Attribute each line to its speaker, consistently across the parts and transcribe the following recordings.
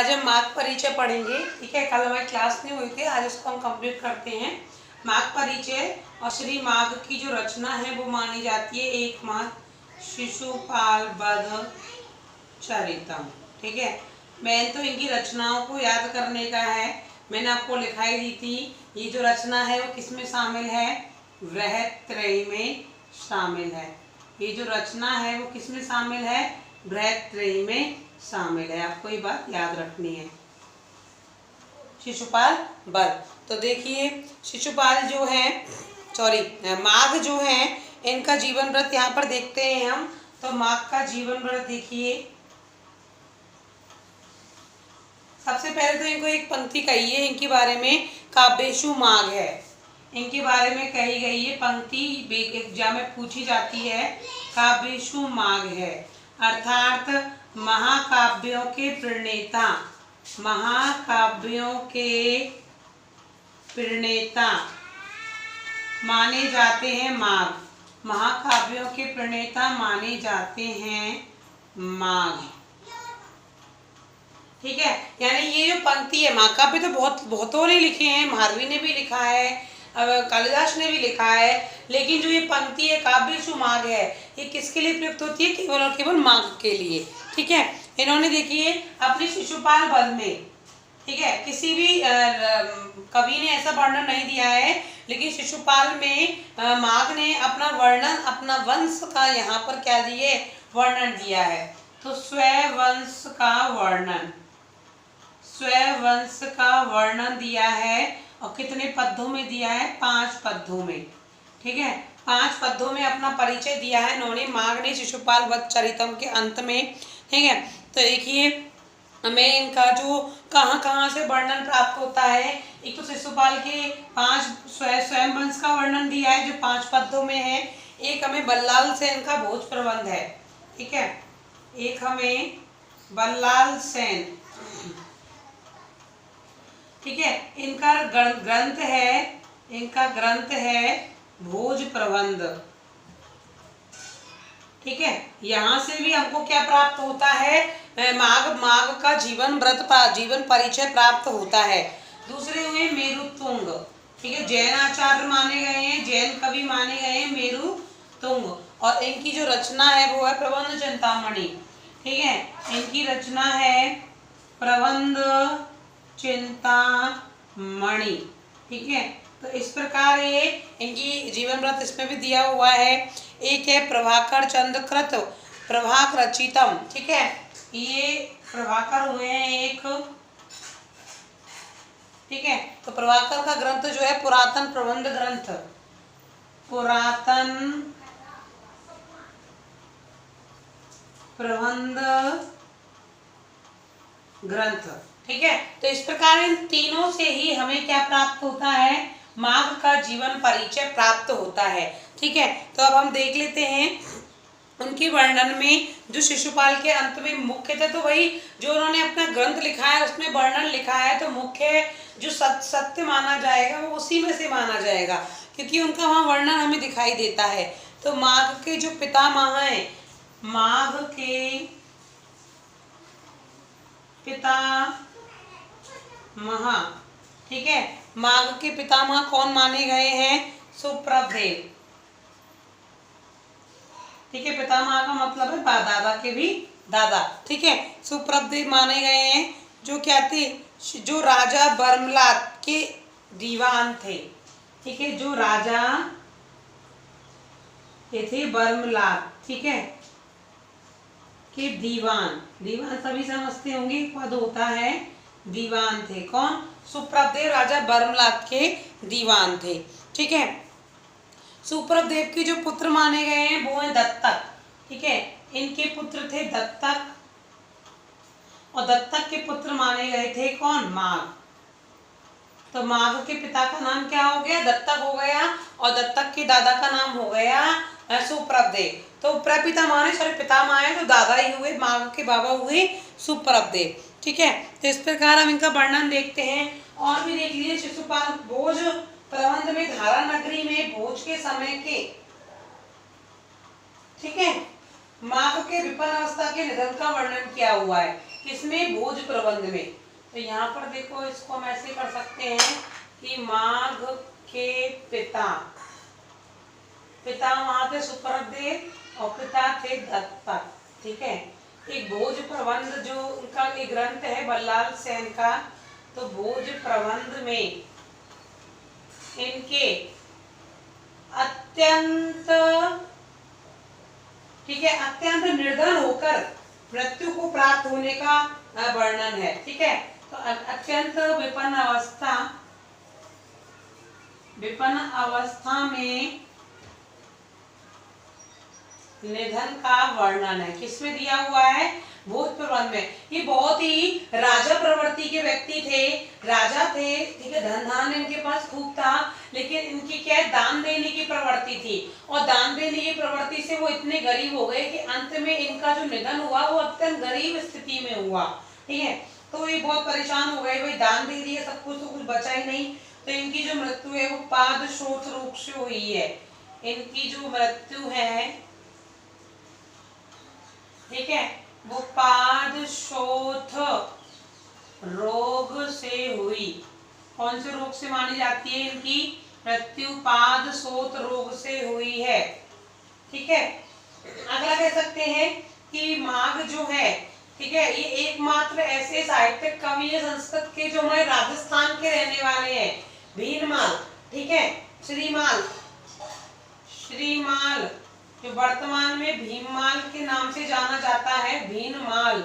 Speaker 1: आज हम माघ परिचय पढ़ेंगे। ठीक है, कल हमारी क्लास नहीं हुई थी, आज इसको हम कंप्लीट करते हैं। माघ परिचय और श्री माघ की जो रचना है वो मानी जाती है एकमात्र शिशुपाल वध चरितम। ठीक है, मैंने तो इनकी रचनाओं को याद करने का है, मैंने आपको लिखाई दी थी। ये जो रचना है वो किस में शामिल है? बृहत्त्रयी में शामिल है। ये जो रचना है वो किस में शामिल है? बृहत्त्रयी में शामिल है। आपको ये बात याद रखनी है। शिशुपाल वध, तो देखिए शिशुपाल जो है माघ जो है इनका जीवन व्रत यहाँ पर देखते हैं हम। तो माघ का जीवन व्रत देखिए, सबसे पहले तो इनको एक पंक्ति कही है इनके बारे में, काव्येषु माघ है, इनके बारे में कही गई है पंक्ति, एग्जाम में पूछी जाती है। काव्येषु माघ है अर्थात महाकाव्यों के प्रणेता, महाकाव्यों के प्रणेता माने जाते हैं माघ, महाकाव्यों के प्रणेता माने जाते हैं माघ। ठीक है, यानी ये जो पंक्ति है, महाकाव्य तो बहुतों ने लिखे हैं, भारवी ने भी लिखा है, कालिदास ने भी लिखा है, लेकिन जो ये पंक्ति है काव्येषु माघ है, ये किसके लिए प्रयुक्त होती है? केवल और केवल माघ के लिए। ठीक है, इन्होंने देखिए अपने शिशुपाल वध में, ठीक है, किसी भी कवि ने ऐसा वर्णन नहीं दिया है, लेकिन शिशुपाल में माघ ने अपना वर्णन, अपना वंश का यहाँ पर क्या दिए? वर्णन दिया है। तो स्ववंश का वर्णन, स्ववंश का वर्णन दिया है, और कितने पद्यों में दिया है? 5 पद्यों में। ठीक है, 5 पद्यों में अपना परिचय दिया है इन्होंने, माघ ने शिशुपाल वध चरितम के अंत में। ठीक है, तो देखिए हमें इनका जो कहाँ से वर्णन प्राप्त होता है, एक तो शिशुपाल के 5 स्वयं वंश का वर्णन दिया है जो 5 पद्यों में है, एक हमें बल्लाल सेन का भोज प्रबंध है। ठीक है, एक हमें बल्लाल सेन, ठीक है, इनका ग्रंथ है भोज प्रबंध। ठीक है, यहाँ से भी हमको क्या प्राप्त होता है? माघ का जीवन परिचय प्राप्त होता है। दूसरे हुए मेरुतुंग, ठीक है, जैन आचार्य माने गए हैं, जैन कवि माने गए हैं मेरुतुंग, और इनकी जो रचना है वो है प्रबंध चिंतामणि। ठीक है, इनकी रचना है प्रबंध चिंतामणि। ठीक है, तो इस प्रकार ये इनकी जीवन व्रत इसमें भी दिया हुआ है। एक है प्रभाकर चंद्र कृत प्रभाक रचितम। ठीक है, ये प्रभाकर हुए हैं एक। ठीक है, तो प्रभाकर का ग्रंथ जो है पुरातन प्रबंध ग्रंथ, पुरातन प्रबंध ग्रंथ। ठीक है, तो इस प्रकार इन तीनों से ही हमें क्या प्राप्त होता है? माघ का जीवन परिचय प्राप्त होता है। ठीक है, तो अब हम देख लेते हैं उनके वर्णन में। जो शिशुपाल के अंत में मुख्य थे, तो वही जो उन्होंने अपना ग्रंथ लिखा है उसमें वर्णन लिखा है, तो मुख्य जो सत्य माना जाएगा वो उसी में से माना जाएगा, क्योंकि उनका वहाँ वर्णन हमें दिखाई देता है। तो माघ के जो पितामह हैं, माघ के पितामह, ठीक है, माघ के पितामह कौन माने गए हैं? सुप्रभदेव। ठीक है, पितामह का मतलब है दादा के भी दादा। ठीक है, सुप्रभदेव माने गए हैं, जो क्या थे? जो राजा बर्मलात के दीवान थे। ठीक है, जो राजा ये थे बर्मलात, ठीक है, के दीवान सभी समझते होंगे, पद होता है दीवान थे। कौन? सुप्रभदेव राजा बर्मलात के दीवान थे। ठीक है, सुप्रभदेव के जो पुत्र माने गए हैं वो हैं दत्तक। ठीक है, इनके पुत्र थे दत्तक, और दत्तक के पुत्र माने गए थे कौन? माघ। तो माघ के पिता का नाम क्या हो गया? दत्तक हो गया, और दत्तक के दादा का नाम हो गया सुप्रभदेव। तो प्रपिता माने सॉरी पिता माने तो दादा ही हुए, माघ के बाबा हुए सुप्रभदेव। ठीक है, तो इस प्रकार हम इनका वर्णन देखते हैं। और भी देख लीजिए, शिशुपाल भोज प्रबंध में धारा नगरी में भोज के समय के, ठीक है, माघ के विपन्न अवस्था के निधन का वर्णन किया हुआ है। किसमें? भोज प्रबंध में। तो यहाँ पर देखो, इसको हम ऐसे कर सकते हैं कि माघ के पिता, पिता वहां थे सुप्रदेव और पिता थे दत्तक। ठीक है, एक भोज प्रबंध जो उनका एक ग्रंथ है बल्लाल सेन का, तो भोज प्रबंध में इनके अत्यंत, ठीक है, अत्यंत निर्धन होकर मृत्यु को प्राप्त होने का वर्णन है। ठीक है, तो अत्यंत विपन्न अवस्था में निधन का वर्णन है। किसमें दिया हुआ है? भोज प्रबंध में। ये बहुत ही राजा प्रवृत्ति के व्यक्ति थे, राजा थे, ठीक है, धन धान इनके पास खूब था, लेकिन इनकी क्या है? दान देने की प्रवृत्ति थी, और दान देने की प्रवृत्ति से वो इतने गरीब हो गए कि अंत में इनका जो निधन हुआ वो अत्यंत गरीब स्थिति में हुआ। ठीक है, तो ये बहुत परेशान हो गए, भाई दान दे दिए सब कुछ तो कुछ बचा ही नहीं। तो इनकी जो मृत्यु है वो पादशोथ रोग से हुई है। इनकी जो मृत्यु है, ठीक है, वो पादशोथ रोग से हुई। कौन से रोग से मानी जाती है इनकी मृत्यु? पादशोथ रोग से हुई है। ठीक है, अगला कह सकते हैं कि माघ जो है, ठीक है, ये एकमात्र ऐसे साहित्यिक कवि है संस्कृत के जो हमारे राजस्थान के रहने वाले हैं। भीनमाल, ठीक है, श्रीमाल, श्रीमाल जो वर्तमान में भीममाल के नाम से जाना जाता है, भीनमाल।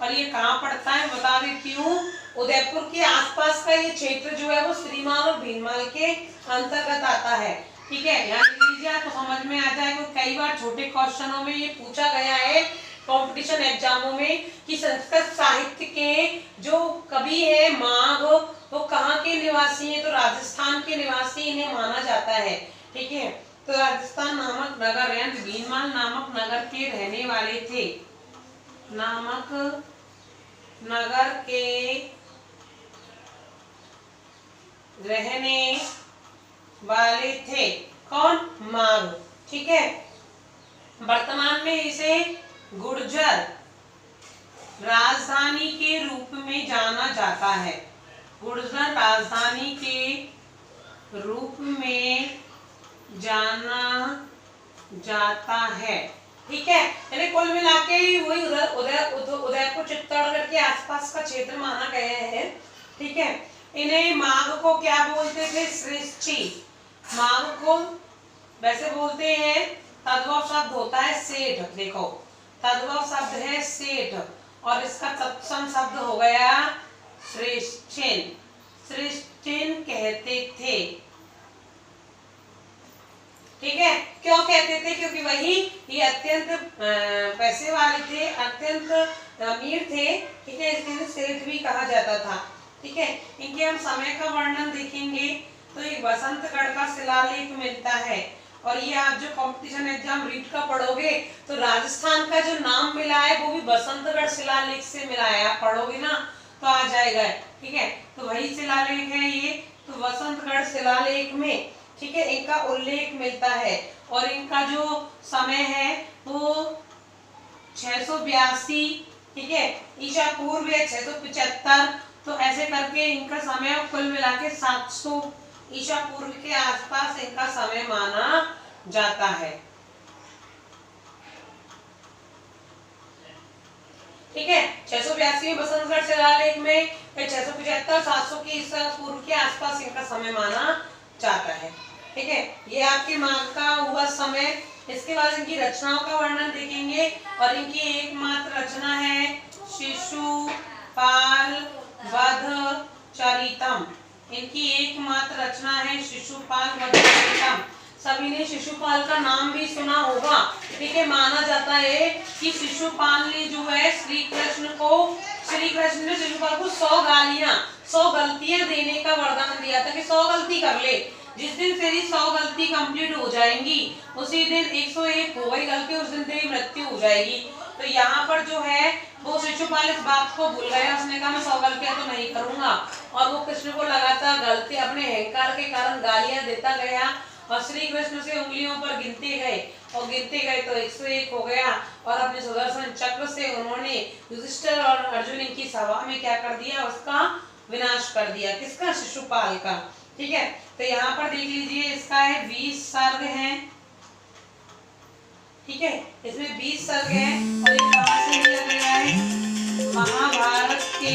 Speaker 1: और ये कहाँ पड़ता है बता देती हूँ, उदयपुर के आसपास का ये क्षेत्र जो है वो श्रीमाल और भीनमाल के अंतर्गत आता है। ठीक है, यहाँ लिख लीजिए, आपको समझ में आ जाएगा। कई बार छोटे क्वेश्चनों में ये पूछा गया है कंपटीशन एग्जामों में कि संस्कृत साहित्य के जो कवि है माघ, वो कहाँ के निवासी हैं? तो राजस्थान के निवासी इन्हें माना जाता है। ठीक है, तो राजस्थान नामक नगर यानी भीनमाल नामक नगर के रहने वाले थे, नामक नगर के रहने वाले थे। कौन? माघ। ठीक है, वर्तमान में इसे गुर्जर राजधानी के रूप में जाना जाता है, गुर्जर राजधानी के रूप में जाना जाता है। ठीक है, यानी कुल मिला के वही उदयपुर चित्तौड़गढ़ के आसपास का क्षेत्र माना गया है। ठीक है, इन्हें माघ को क्या बोलते थे? सृष्टि। माघ को वैसे बोलते हैं, तद्भव शब्द होता है सेठ। देखो, तद्भव शब्द है सेठ और इसका तत्सम शब्द हो गया श्रेष्ठिन। श्रेष्ठिन कहते थे। ठीक है, क्यों कहते थे? क्योंकि वही ये अत्यंत पैसे वाले थे, अत्यंत अमीर थे। ठीक है, इसलिए सेठ भी कहा जाता था। ठीक है, इनके हम समय का वर्णन देखेंगे तो एक बसंतगढ़ का शिलालेख मिलता है। और ये आप जो कंपटीशन एग्जाम रीड का पढ़ोगे तो राजस्थान का जो नाम मिला है वो भी बसंतगढ़ शिलालेख से मिला है। आप पढ़ोगे ना तो आ जाएगा। ठीक है, तो वही शिलालेख है ये। तो बसंतगढ़ शिलालेख में, ठीक है, इनका उल्लेख मिलता है और इनका जो समय है वो 682, ठीक है, ईसा पूर्व है 675। तो ऐसे करके इनका समय कुल मिला के 700 ईसा पूर्व के आसपास इनका समय माना जाता है। ठीक है, 682 में बसंतगढ़ शिलालेख में, 675 700 की ईसा पूर्व के आसपास इनका समय माना जाता है। ठीक है, ये आपके माघ का हुआ समय। इसके बाद इनकी रचनाओं का वर्णन देखेंगे और इनकी एकमात्र रचना है शिशुपाल वध चरितम। इनकी एकमात्र रचना है शिशुपाल वध चरितम। सभी ने शिशुपाल का नाम भी सुना होगा। ठीक है, माना जाता है कि शिशुपाल ने जो है श्री कृष्ण ने शिशुपाल को 100 गालियां, 100 गलतियां देने का वरदान दिया था कि 100 गलती कर ले। जिस दिन तेरी 100 गलती कंप्लीट हो जाएंगी उसी दिन 101 हो गई गलती, उस दिन तेरी मृत्यु हो जाएगी। तो यहाँ पर जो है वो शिशुपाल इस बात को भूल गया। उसने कहा मैं 100 गलतियां तो नहीं करूंगा, और वो कृष्ण को लगातार गलती अपने अहंकार के कारण गालियां देता गया और श्री कृष्ण से उंगलियों पर गिनते गए और गिनते गए तो 101 हो गया। और अपने सुदर्शन चक्र से उन्होंने युधिष्ठिर और अर्जुन की सभा में क्या कर दिया, उसका विनाश कर दिया। किसका? शिशुपाल का। ठीक है, तो यहाँ पर देख लीजिए, इसका है 20 सर्ग है। ठीक है, इसमें 20 सर्ग है और ये कहाँ से लिया गया है? महाभारत के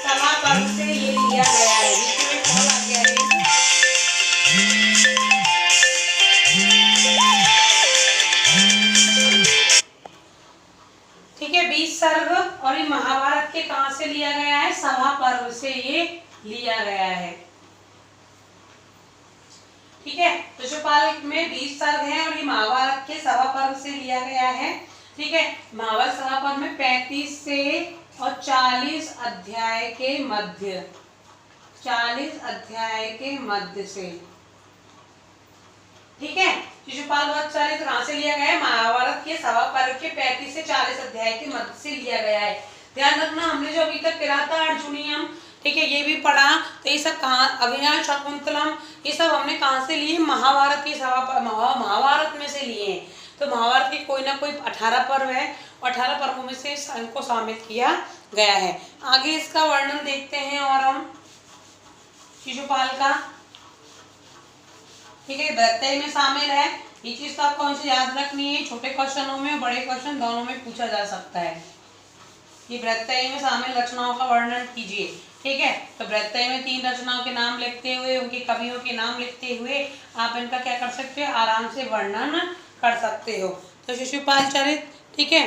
Speaker 1: सभा पर्व से ये लिया गया है। बीच में कौन आ गया है? ठीक है, 20 सर्ग और ये महाभारत के कहाँ से लिया गया है? सभा पर्व से ये लिया गया है। ठीक है, तो शिशुपाल में 20 सर्ग हैं और ये महाभारत के सभा पर्व से लिया गया है। ठीक है, महाभारत सभा पर्व में 35 से और 40 अध्याय के मध्य, 40 अध्याय के मध्य से। ठीक है, शिशुपाल वध चरित्र कहाँ से लिया गया है? महाभारत के सभा पर्व के 35 से 40 अध्याय के मध्य से लिया गया है। ध्यान रखना, हमने जो अभी तक किराता अर्जुनियम, ठीक है, ये भी पढ़ा, तो ये सब कहाँ, अभिनव शाकुंतलम, ये सब हमने कहाँ से लिए? महाभारत की सभा, महाभारत में से लिए हैं। तो महाभारत के कोई ना कोई 18 पर्व है और 18 पर्वों में से इनको शामिल किया गया है। आगे इसका वर्णन देखते हैं और हम शिशुपाल का। ठीक है, वृत्तय में शामिल है। ये चीज तो आपको हमसे याद रखनी है, छोटे क्वेश्चनों में और बड़े क्वेश्चन दोनों में पूछा जा सकता है कि वृत्तय में शामिल रचनाओं का वर्णन कीजिए। ठीक है, तो वृत्तय में 3 रचनाओं के नाम लिखते हुए, उनके कवियों के नाम लिखते हुए आप इनका क्या कर सकते हो? आराम से वर्णन कर सकते हो। तो शिशुपाल चरित्र। ठीक है,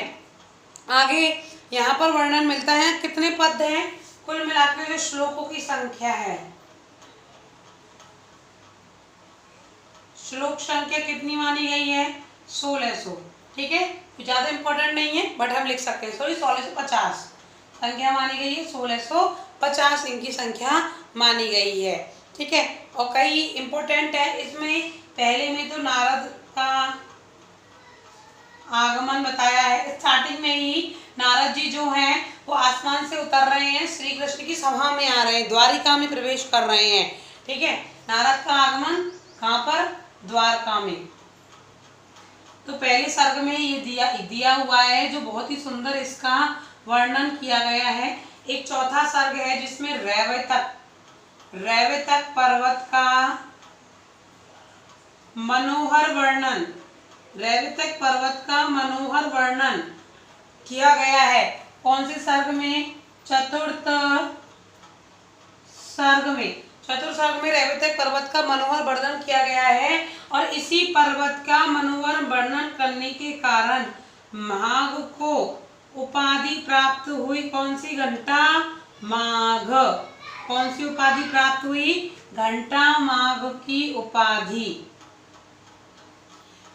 Speaker 1: आगे यहाँ पर वर्णन मिलता है, कितने पद हैं? कुल मिलाकर जो श्लोकों की संख्या है, श्लोक संख्या कितनी मानी गई है? 1600। ठीक है, ज्यादा इंपॉर्टेंट नहीं है बट हम लिख सकते हैं, सॉरी 1650 संख्या मानी गई है, 1650 इनकी संख्या मानी गई है। ठीक है, और कई इंपॉर्टेंट है इसमें। पहले में तो नारद का आगमन बताया है। स्टार्टिंग में ही नारद जी जो हैं वो आसमान से उतर रहे हैं, श्री कृष्ण की सभा में आ रहे हैं, द्वारिका में प्रवेश कर रहे हैं। ठीक है, नारद का आगमन कहाँ पर? द्वारका में। तो पहले सर्ग में ये दिया हुआ है, जो बहुत ही सुंदर इसका वर्णन किया गया है। एक चौथा सर्ग है जिसमें रैवतक पर्वत का मनोहर वर्णन, रैवतक पर्वत का मनोहर वर्णन किया गया है। कौन से सर्ग में? चतुर्थ सर्ग में। चतुर्थ सर्ग में रैवतक पर्वत का मनोहर वर्णन किया गया है और इसी पर्वत का मनोहर वर्णन करने के कारण माघ को उपाधि प्राप्त हुई। कौन सी? घंटा माघ। कौन सी उपाधि प्राप्त हुई? घंटा माघ की उपाधि।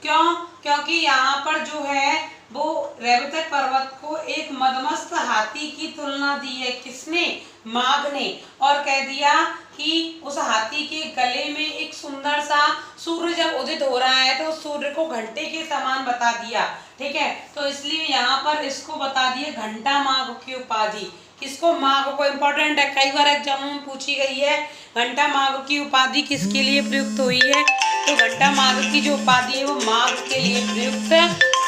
Speaker 1: क्यों? क्योंकि यहाँ पर जो है वो रैवतक पर्वत को एक मदमस्त हाथी की तुलना दी है। किसने? माघ ने। और कह दिया कि उस हाथी के गले में एक सुंदर सा सूर्य जब उदित हो रहा है तो सूर्य को घंटे के समान बता दिया। ठीक है, तो इसलिए यहाँ पर इसको बता दिए घंटा माघ की उपाधि। किसको? माघ को। इम्पोर्टेंट है, कई बार एग्जाम में पूछी गई है। घंटा माघ की उपाधि किसके लिए प्रयुक्त हुई है? तो घंटा माघ की जो उपाधि है वो माघ के लिए प्रयुक्त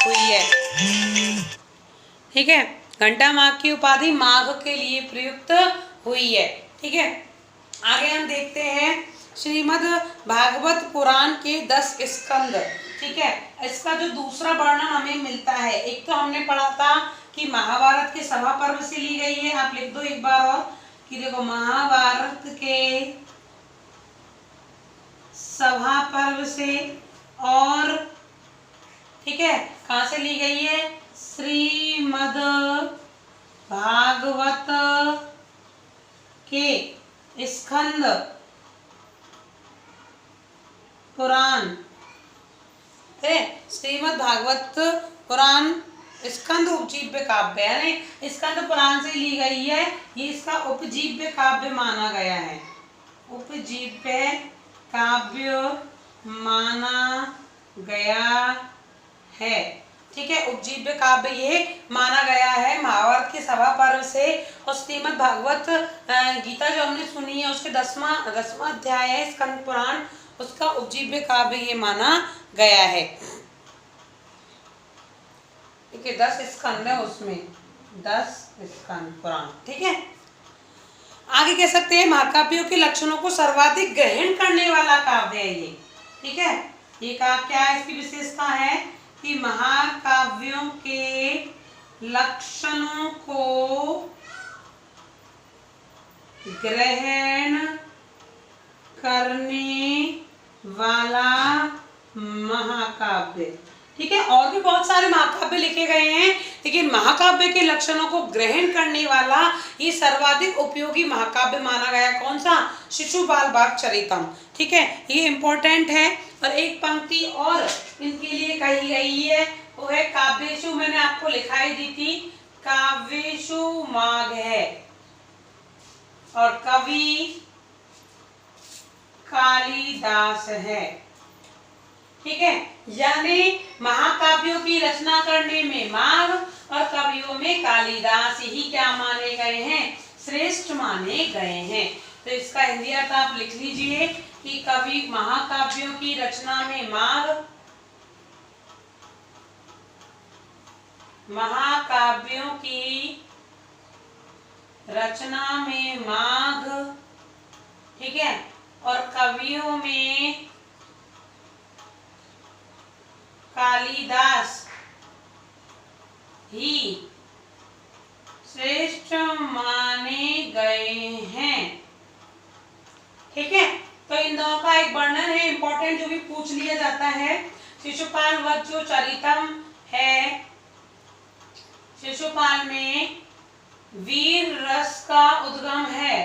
Speaker 1: हुई है। ठीक है, घंटा माघ की उपाधि माघ के लिए प्रयुक्त हुई है। ठीक है, आगे हम देखते हैं श्रीमद् भागवत पुराण के 10 स्कंद। ठीक है, इसका जो दूसरा वर्णन हमें मिलता है, एक तो हमने पढ़ा था कि महाभारत के सभा पर्व से ली गई है। आप लिख दो एक बार और कि देखो, महाभारत के सभा पर्व से, और ठीक है कहाँ से ली गई है? श्रीमद् भागवत के स्कंद पुराण है। श्रीमद् भागवत पुराण स्कंद उपजीव्य काव्य, यानी स्कंद पुराण से ली गई है। ये इसका उपजीव्य काव्य माना गया है, उपजीव्य काव्य माना गया है। ठीक है, उपजीव्य काव्य ये माना गया है महाभारत के सभा पर्व से। और श्रीमद् भागवत गीता जो हमने सुनी है उसके 10वां अध्याय है स्कंद पुराण, उसका उपजीव्य काव्य ये माना गया है। ठीक है, 10 स्कंद है उसमें, 10 स्कंद पुराण। ठीक है, आगे कह सकते हैं महाकाव्यों के लक्षणों को सर्वाधिक ग्रहण करने वाला काव्य है ये। ठीक है, ये का क्या इसकी विशेषता है कि महाकाव्यों के लक्षणों को ग्रहण करने वाला महाकाव्य। ठीक है, और भी बहुत सारे महाकाव्य लिखे गए हैं, लेकिन महाकाव्य के लक्षणों को ग्रहण करने वाला ये सर्वाधिक उपयोगी महाकाव्य माना गया। कौन सा? शिशुपाल भागचरितम। ठीक है, ये इंपॉर्टेंट है। और एक पंक्ति और इनके लिए कही गई है, वो है काव्येषु, मैंने आपको लिखाई दी थी, काव्येषु माघ है और कवि कालिदास है। ठीक है, यानी महाकाव्यों की रचना करने में माघ और कवियों में कालिदास ही क्या माने गए हैं? श्रेष्ठ माने गए हैं। तो इसका हिंदी अर्थ आप लिख लीजिए कि कवि महाकाव्यों की रचना में माघ, महाकाव्यों की रचना में माघ, ठीक है, और कवियों में कालिदास ही श्रेष्ठ माने गए हैं। ठीक है, तो इन दोनों का एक वर्णन है इंपॉर्टेंट, जो भी पूछ लिया जाता है। शिशुपाल वध जो चरितम है, शिशुपाल में वीर रस का उद्गम है।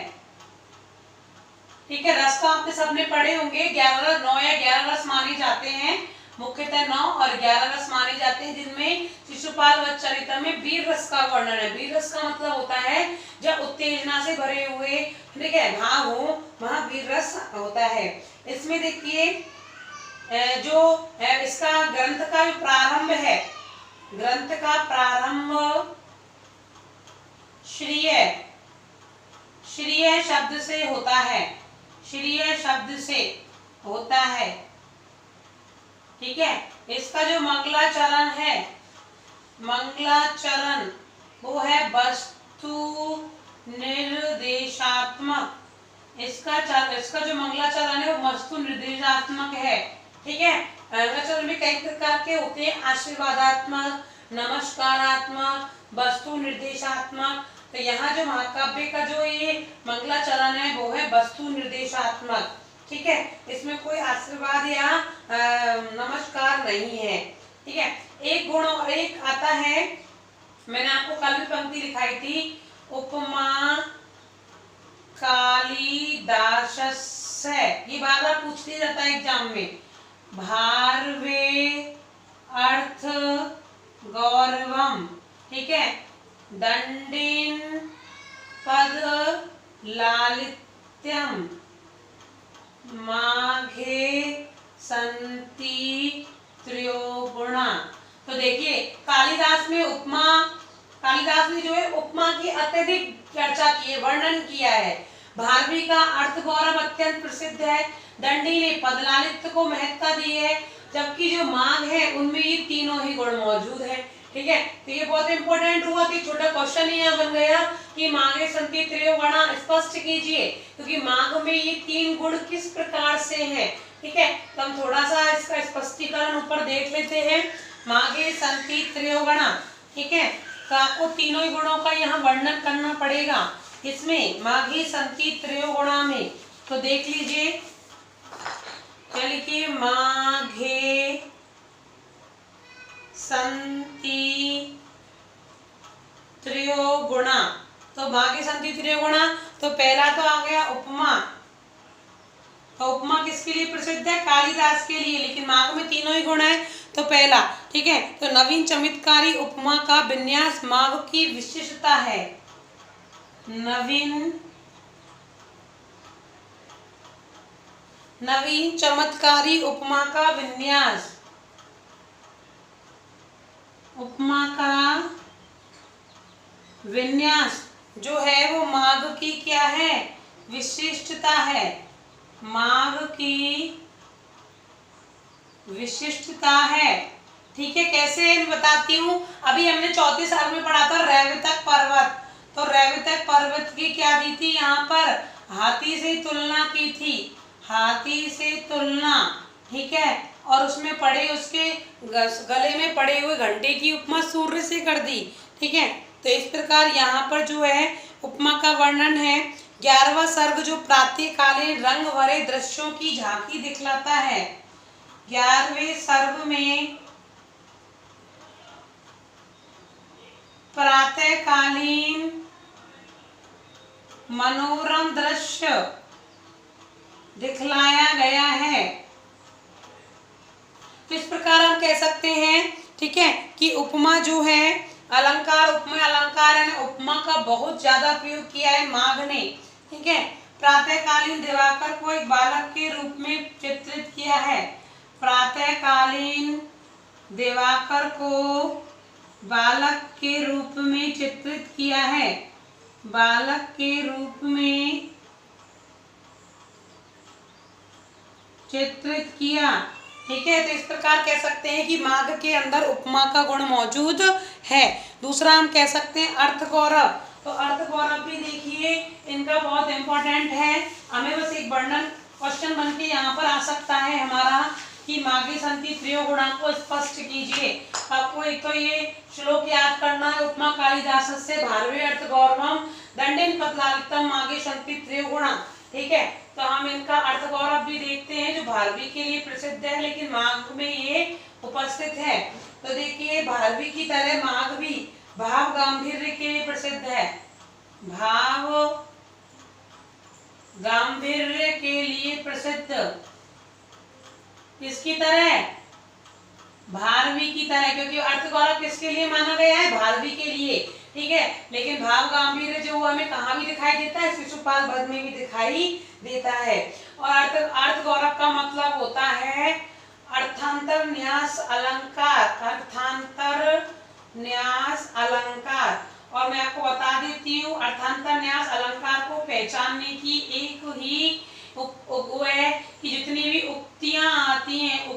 Speaker 1: ठीक है, रस तो आपने सबने पढ़े होंगे, 11 9 या 11 रस माने जाते हैं, मुख्यतः 9 और 11 रस माने जाते हैं, जिनमें शिशुपाल वध चरितम में वीर रस का वर्णन है। वीर रस का मतलब होता है जब उत्तेजना से भरे हुए, ठीक है, भाव हो, वहां वीर रस होता है। इसमें देखिए जो इसका ग्रंथ का जो प्रारंभ है, ग्रंथ का प्रारंभ श्रीय, श्रीय शब्द से होता है, श्रीय शब्द से होता है। ठीक है, इसका जो मंगलाचरण है, मंगलाचरण वो है वस्तु निर्देशात्मक। इसका जो मंगलाचरण है वो वस्तु निर्देशात्मक है। ठीक है, मंगलाचरण में कई प्रकार के होते हैं, आशीर्वादात्मक, नमस्कारात्मक, वस्तु निर्देशात्मक। तो यहाँ जो महाकाव्य का जो ये मंगलाचरण है वो है वस्तु निर्देशात्मक। ठीक है, इसमें कोई आशीर्वाद या नमस्कार नहीं है। ठीक है, एक गुण और एक आता है, मैंने आपको कल भी पंक्ति लिखाई थी, उपमा कालिदास है, ये बार बार पूछ लिया जाता है एग्जाम में। भारवे अर्थ गौरवम, ठीक है, दंडिन पद लालित्यम, माघे संति त्रयोगुणा। तो देखिए कालिदास में उपमा, कालिदास ने जो है उपमा की अत्यधिक चर्चा की है, वर्णन किया है। भारवी का अर्थ गौरव अत्यंत प्रसिद्ध है, दंडी ने पद लालित्य को महत्ता दी है, जबकि जो माघ है उनमें ये तीनों ही गुण मौजूद है। ठीक है, तो ये बहुत इंपॉर्टेंट हुआ कि छोटा क्वेश्चन ही यहाँ बन गया कि माघे संति त्रयोगुणा स्पष्ट कीजिए, क्योंकि माघ में ये 3 गुण किस प्रकार से हैं। ठीक है, तो हम थोड़ा सा इसका स्पष्टीकरण ऊपर देख लेते हैं। माघे संति त्रयोगुणा, ठीक है, तो आपको तीनों ही गुणों का यहाँ वर्णन करना पड़ेगा इसमें, माघे संति त्रयोगुणा में। तो देख लीजिए, क्या लिखिए, माघे संति त्रयोगुणा। तो माघे संति त्रयोगुणा, तो पहला तो आ गया उपमा। तो उपमा किसके लिए प्रसिद्ध है? कालिदास के लिए, लेकिन माघ में तीनों ही गुण है। तो पहला, ठीक है, तो नवीन चमत्कारी उपमा का विन्यास माघ की विशिष्टता है। नवीन चमत्कारी उपमा का विन्यास, उपमा का विन्यास जो है वो माघ की क्या है? विशिष्टता है। माघ की विशिष्टता है। ठीक है, कैसे मैं बताती हूँ। अभी हमने चौथे साल में पढ़ा था रैवतक पर्वत, तो रैवतक पर्वत की क्या दी थी, यहाँ पर हाथी से तुलना की थी, हाथी से तुलना। ठीक है, और उसमें पड़े उसके गले में पड़े हुए घंटे की उपमा सूर्य से कर दी। ठीक है, तो इस प्रकार यहाँ पर जो है उपमा का वर्णन है। 11वां सर्ग जो प्रातःकालीन रंग भरे दृश्यों की झांकी दिखलाता है। 11वें सर्ग में प्रातःकालीन मनोरम दृश्य दिखलाया गया है। तो इस प्रकार हम कह सकते हैं, ठीक है, कि उपमा जो है अलंकार, उपमा अलंकार है, उपमा का बहुत ज्यादा प्रयोग किया है माघ ने। ठीक है, प्रातःकालीन दिवाकर को एक बालक के रूप में चित्रित किया है। प्रातःकालीन दिवाकर को बालक के रूप में चित्रित किया है, बालक के रूप में चित्रित किया। ठीक है, तो इस प्रकार कह सकते हैं कि माघ के अंदर उपमा का गुण मौजूद है। दूसरा हम कह सकते हैं अर्थ गौरव। तो अर्थ गौरव भी देखिए इनका बहुत इंपॉर्टेंट है। हमें बस एक वर्णन क्वेश्चन बन के यहाँ पर आ सकता है हमारा कि माघे संति त्रयो गुणा को स्पष्ट कीजिए। आपको एक तो ये श्लोक याद करना है, उपमा कालिदासस्य भारवे अर्थ गौरवम दंडेन पतलालितम माघे संति त्रयो गुणा। ठीक है, तो हम इनका अर्थ गौरव भी देखते हैं जो भारवी के लिए प्रसिद्ध है, लेकिन माघ में ये उपस्थित है। तो देखिए भारवी की तरह माघ भी भाव गांधीर्य के लिए प्रसिद्ध है, भाव गांधीर्य के लिए प्रसिद्ध। किसकी तरह, भारवी की तरह, क्योंकि अर्थ गौरव किसके लिए माना गया है, भारवी के लिए। ठीक है, लेकिन भाव गांभीर्य जो हमें कहाँ भी दिखाई देता है, शिशुपाल वध में भी दिखाई देता है। और अर्थ गौरव का मतलब होता है अर्थांतर न्यास अलंकार, अर्थांतर न्यास अलंकार। और मैं आपको बता देती हूँ अर्थांतर न्यास अलंकार को पहचानने की एक ही वो है कि जितनी भी उक्तियां आती हैं,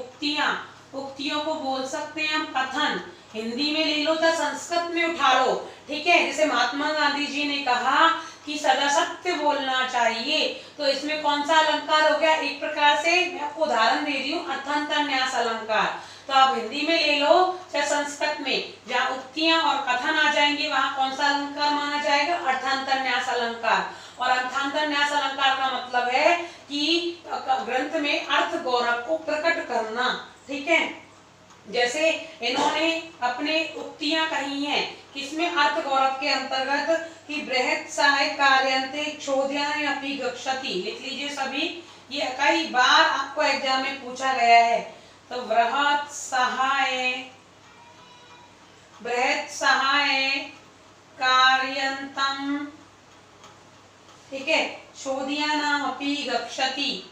Speaker 1: उक्तियों को बोल सकते हैं हम कथन। हिंदी में ले लो या संस्कृत में उठा लो। ठीक है, जैसे महात्मा गांधी जी ने कहा कि सदा सत्य बोलना चाहिए, तो इसमें कौन सा अलंकार हो गया, एक प्रकार से मैं आपको उदाहरण दे रही हूँ अर्थांतर न्यास अलंकार। तो आप हिंदी में ले लो या संस्कृत में, जहाँ उक्तियां और कथन आ जाएंगे वहां कौन सा अलंकार माना जाएगा, अर्थांतर न्यास अलंकार। और अर्थांतर न्यास अलंकार का मतलब है कि ग्रंथ में अर्थ गौरव को प्रकट करना। ठीक है, जैसे इन्होंने अपने उक्तियां कही हैं किसमें, अर्थ गौरव के अंतर्गत कि बृहत् सहाय कार्यान्ते क्षोध्यान अपि गच्छति। लिख लीजिए सभी, ये कई बार आपको एग्जाम में पूछा गया है। तो बृहत् सहाय कार्यान्तम, ठीक है, शोधियानाम अपि गच्छति,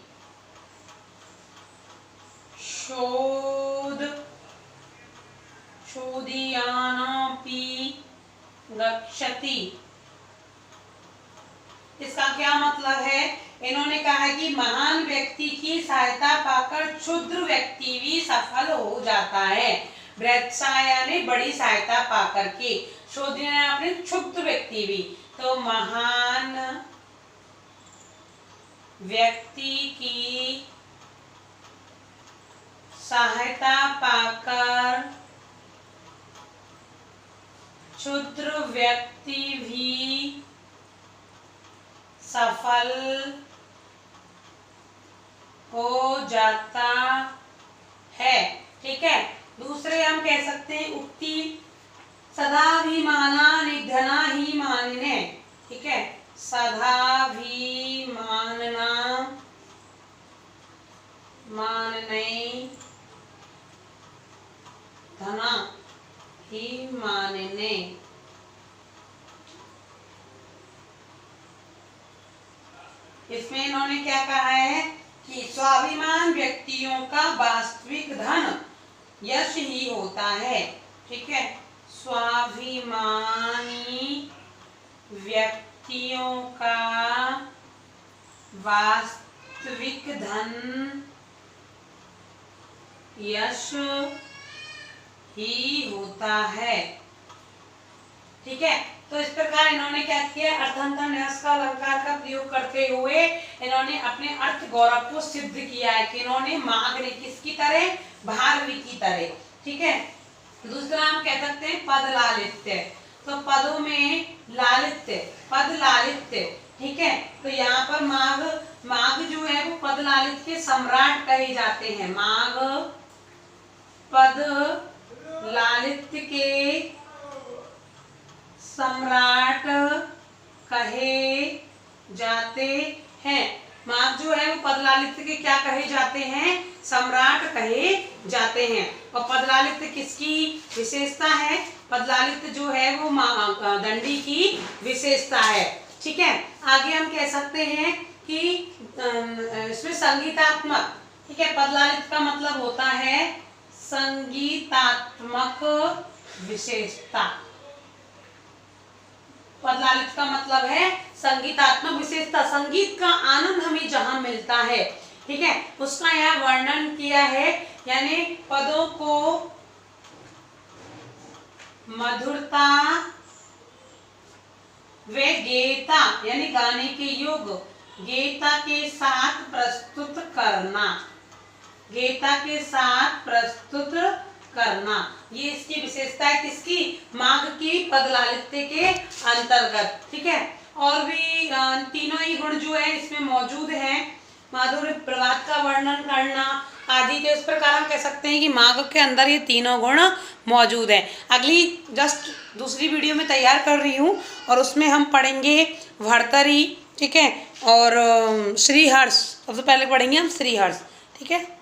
Speaker 1: शोधियानामपि गच्छति। इसका क्या मतलब है, इन्होंने कहा है कि महान व्यक्ति की सहायता पाकर क्षुद्र व्यक्ति भी सफल हो जाता है। बृहत्साया ने बड़ी सहायता पाकर के, शोधिया ने अपने क्षुद्र व्यक्ति भी। तो महान व्यक्ति की सहायता पाकर क्षुद्र व्यक्ति भी सफल हो जाता है। ठीक है, दूसरे हम कह सकते हैं उक्ति सदाभिमाना निधना ही मानिने। ठीक है, सदाभिमानना मानने धना ही मानने। इसमें इन्होंने क्या कहा है कि स्वाभिमान व्यक्तियों का वास्तविक धन यश ही होता है। ठीक है, स्वाभिमानी व्यक्तियों का वास्तविक धन यश ही होता है। ठीक है, तो इस प्रकार इन्होंने क्या किया, अर्थांतर न्यास का अलंकार का प्रयोग करते हुए इन्होंने अपने अर्थ गौरव को सिद्ध किया है कि इन्होंने माघ ने किसकी तरह, भारवी की तरह। ठीक है, दूसरा हम कह सकते हैं पद लालित्य। तो पदों में लालित्य, पद लालित्य। ठीक है, तो यहाँ पर माघ जो है वो पद लालित्य के सम्राट कहे जाते हैं। माघ पद लालित्य के सम्राट कहे जाते हैं। माघ जो है वो पद लालित्य के क्या कहे जाते हैं, सम्राट कहे जाते हैं। और पद लालित्य किसकी विशेषता है, पद लालित्य जो है वो दंडी की विशेषता है। ठीक है, आगे हम कह सकते हैं कि इसमें संगीतात्मक। ठीक है, पद लालित्य का मतलब होता है संगीतात्मक विशेषता। पद लालित्य का मतलब है संगीतात्मक विशेषता, संगीत का आनंद हमें जहां मिलता है। ठीक है, उसका यहाँ वर्णन किया है, यानी पदों को मधुरता व गेयता यानी गाने के योग गेयता के साथ प्रस्तुत करना, गेयता के साथ प्रस्तुत करना, ये इसकी विशेषता है किसकी, माघ की पद लालित्य के अंतर्गत। ठीक है, और भी तीनों ही गुण जो है इसमें मौजूद हैं, माधुर्य, प्रवाद का वर्णन करना आदि। तो इस प्रकार हम कह सकते हैं कि माघ के अंदर ये तीनों गुण मौजूद हैं। अगली जस्ट दूसरी वीडियो में तैयार कर रही हूँ और उसमें हम पढ़ेंगे भर्तरी। ठीक है, और श्रीहर्ष, सबसे पहले पढ़ेंगे हम श्रीहर्ष। ठीक है।